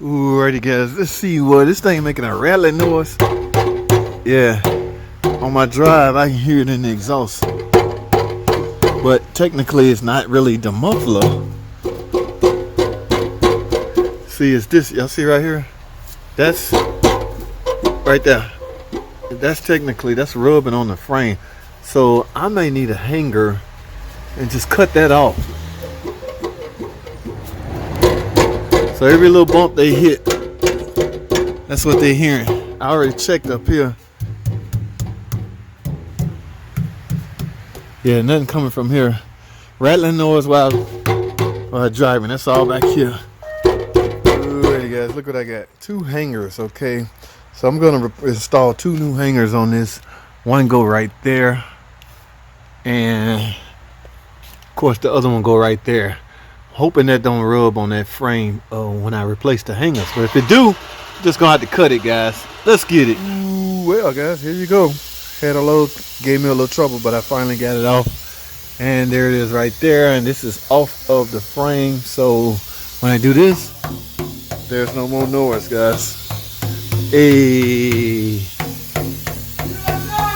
Alrighty guys, let's see what this thing making a rattling noise. Yeah, on my drive I can hear it in the exhaust, but technically it's not really the muffler. See, it's this, y'all see right here? That's right there. That's rubbing on the frame. So I may need a hanger and just cut that off. So every little bump they hit, that's what they're hearing. I already checked up here. Yeah, nothing coming from here. Rattling noise while driving. That's all back here. Alrighty guys, look what I got. 2 hangers, okay? So I'm gonna install 2 new hangers on this. One go right there, and of course the other one go right there. Hoping that don't rub on that frame when I replace the hangers. But if it do, just gonna have to cut it, guys. Let's get it. Ooh, well guys, here you go. Gave me a little trouble, but I finally got it off. And there it is right there. And this is off of the frame. So when I do this, there's no more noise, guys. Hey.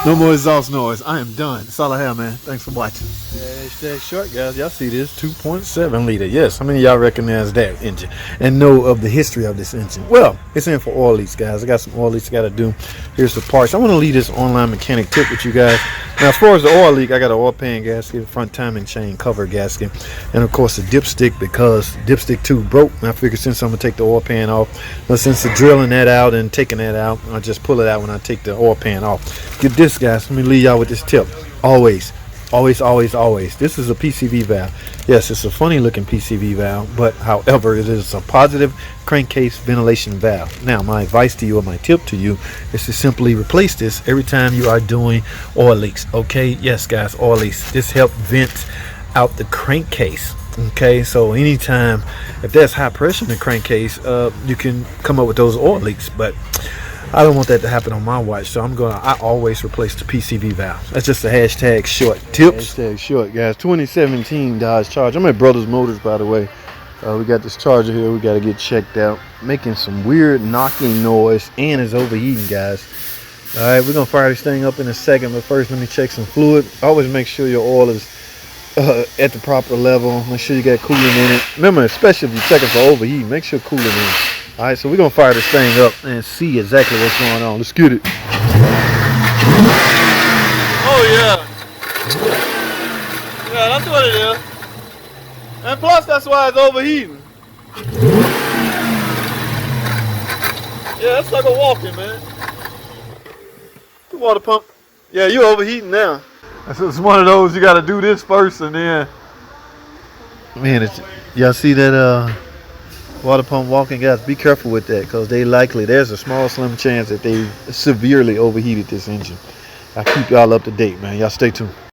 No more exhaust noise. I am done. That's all I have, man. Thanks for watching. Hashtag short, guys. Y'all see this 2.7 liter. Yes, how many of y'all recognize that engine and know of the history of this engine? Well, it's in for oil leaks, guys. I got some oil leaks I got to do. Here's the parts. I want to leave this online mechanic tip with you guys. Now, as far as the oil leak, I got an oil pan gasket, front timing chain cover gasket, and of course the dipstick, because dipstick 2 broke. And I figured since I'm gonna take the oil pan off, but since the drilling that out and taking that out, I'll just pull it out when I take the oil pan off. Get this, guys. Let me leave y'all with this tip. Always. This is a PCV valve. Yes, it's a funny looking PCV valve, but however, it is a positive crankcase ventilation valve. Now, my advice to you, or my tip to you, is to simply replace this every time you are doing oil leaks. Okay, yes guys, oil leaks. This helps vent out the crankcase. Okay, so anytime if there's high pressure in the crankcase, you can come up with those oil leaks, but I don't want that to happen on my watch, so I always replace the PCV valve. That's just a hashtag short tips. Hashtag short, guys. 2017 Dodge Charger. I'm at Brothers Motors, by the way. We got this Charger here. We got to get checked out. Making some weird knocking noise and is overheating, guys. All right, we're gonna fire this thing up in a second, but first let me check some fluid. Always make sure your oil is at the proper level. Make sure you got coolant in it. Remember, especially if you're checking for overheating, make sure coolant in it. All right, so we're gonna fire this thing up and see exactly what's going on. Let's get it. Oh yeah, yeah, that's what it is. And plus, that's why it's overheating. Yeah, it's like a walking, man. The water pump. Yeah, you're overheating now. It's one of those you got to do this first, and then. Man, y'all see that? Water pump walking, guys, be careful with that, because there's a small slim chance that they severely overheated this engine. I'll keep y'all up to date, man. Y'all stay tuned.